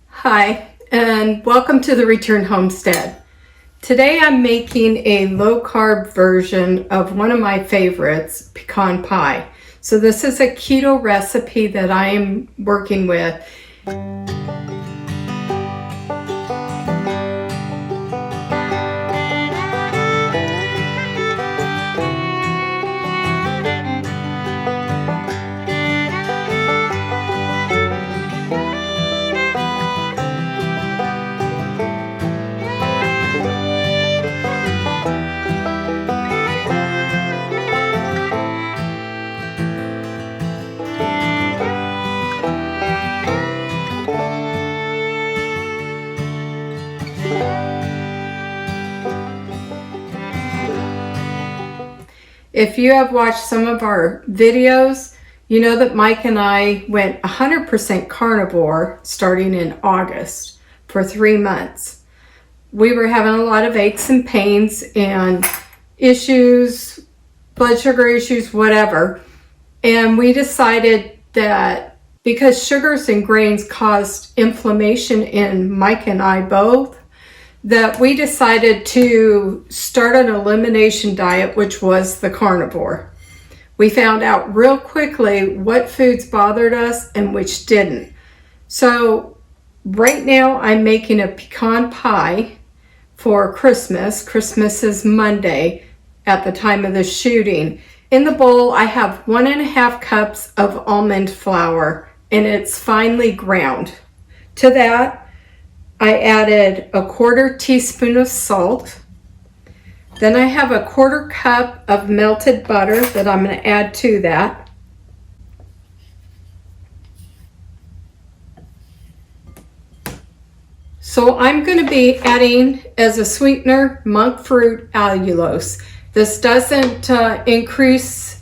Hi, and welcome to the Return Homestead. Today I'm making a low-carb version of one of my favorites, pecan pie. So this is a keto recipe that I am working with. If you have watched some of our videos, you know that Mike and I went 100% carnivore starting in August for 3 months. We were having a lot of aches and pains and issues, blood sugar issues, whatever. And we decided that because sugars and grains caused inflammation in Mike and I both, that we decided to start an elimination diet, which was the carnivore. We found out real quickly what foods bothered us and which didn't. So right now I'm making a pecan pie for Christmas. Christmas is Monday at the time of the shooting. In the bowl I have 1.5 cups of almond flour, and it's finely ground. To that I added a 1/4 teaspoon of salt. Then I have a 1/4 cup of melted butter that I'm going to add to that. So I'm going to be adding as a sweetener monk fruit allulose. This doesn't increase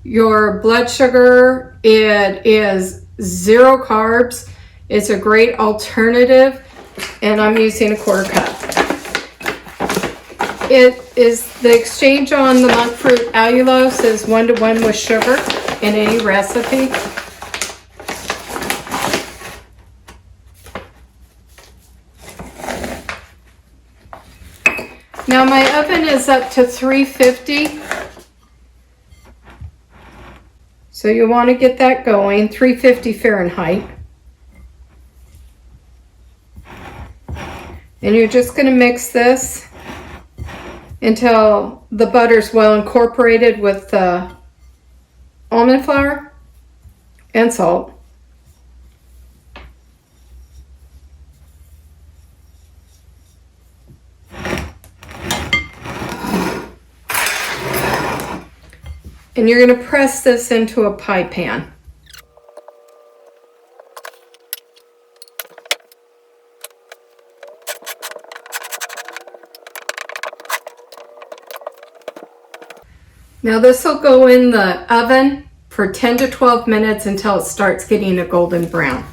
your blood sugar. It is 0 carbs. It's a great alternative. And I'm using a 1/4 cup. It is the exchange on the monk fruit allulose is 1-to-1 with sugar in any recipe. Now my oven is up to 350. So you want to get that going, 350 Fahrenheit. And you're just going to mix this until the butter's well incorporated with the almond flour and salt. And you're going to press this into a pie pan. Now this will go in the oven for 10 to 12 minutes until it starts getting a golden brown.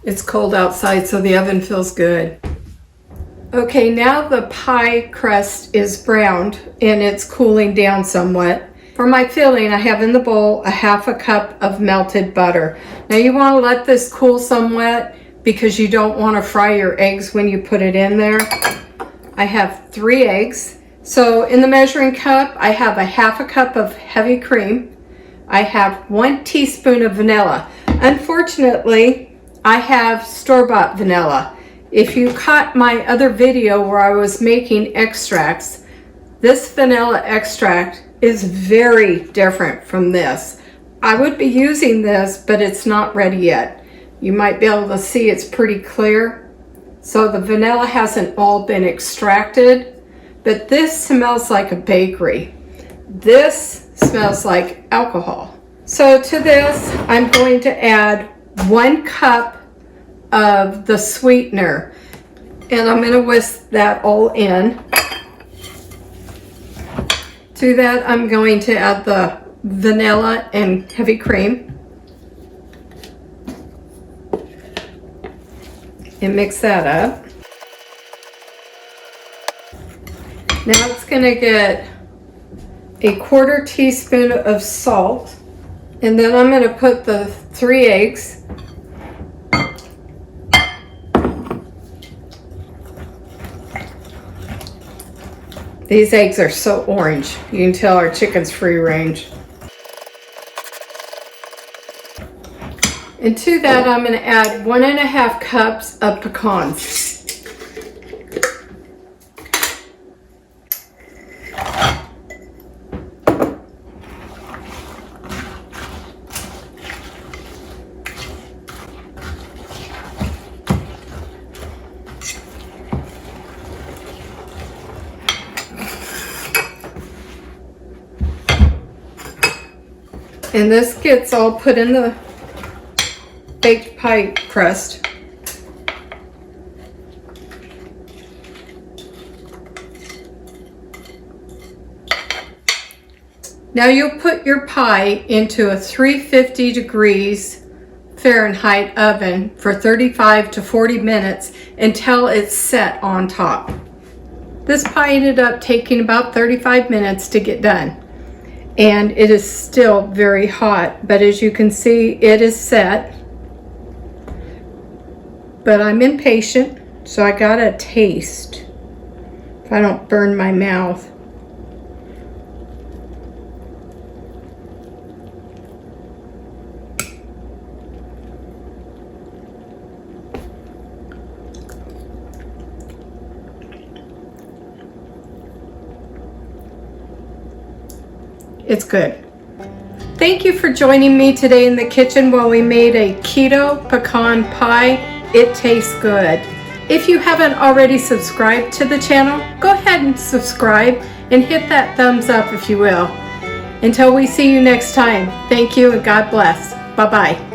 It's cold outside, so the oven feels good. Okay, now the pie crust is browned and it's cooling down somewhat. For my filling, I have in the bowl 1/2 cup of melted butter. Now you want to let this cool somewhat because you don't want to fry your eggs when you put it in there. I have 3 eggs. So in the measuring cup, I have 1/2 cup of heavy cream. I have 1 teaspoon of vanilla. Unfortunately, I have store-bought vanilla. If you caught my other video where I was making extracts, this vanilla extract is very different from this. I would be using this, but it's not ready yet. You might be able to see it's pretty clear. So the vanilla hasn't all been extracted, but this smells like a bakery. This smells like alcohol. So to this, I'm going to add 1 cup of the sweetener, and I'm going to whisk that all in. To that, I'm going to add the vanilla and heavy cream. And mix that up. Now it's going to get a 1/4 teaspoon of salt, and then I'm going to put the 3 eggs. These eggs are so orange. You can tell our chicken's free range. And to that, I'm going to add 1½ cups of pecans. And this gets all put in the baked pie crust. Now you'll put your pie into a 350 degrees Fahrenheit oven for 35 to 40 minutes until it's set on top. This pie ended up taking about 35 minutes to get done. And it is still very hot, but as you can see, it is set. But I'm impatient, so I gotta taste if I don't burn my mouth. It's good. Thank you for joining me today in the kitchen while we made a keto pecan pie. It tastes good. If you haven't already subscribed to the channel, go ahead and subscribe and hit that thumbs up if you will. Until we see you next time, thank you and God bless. Bye-bye.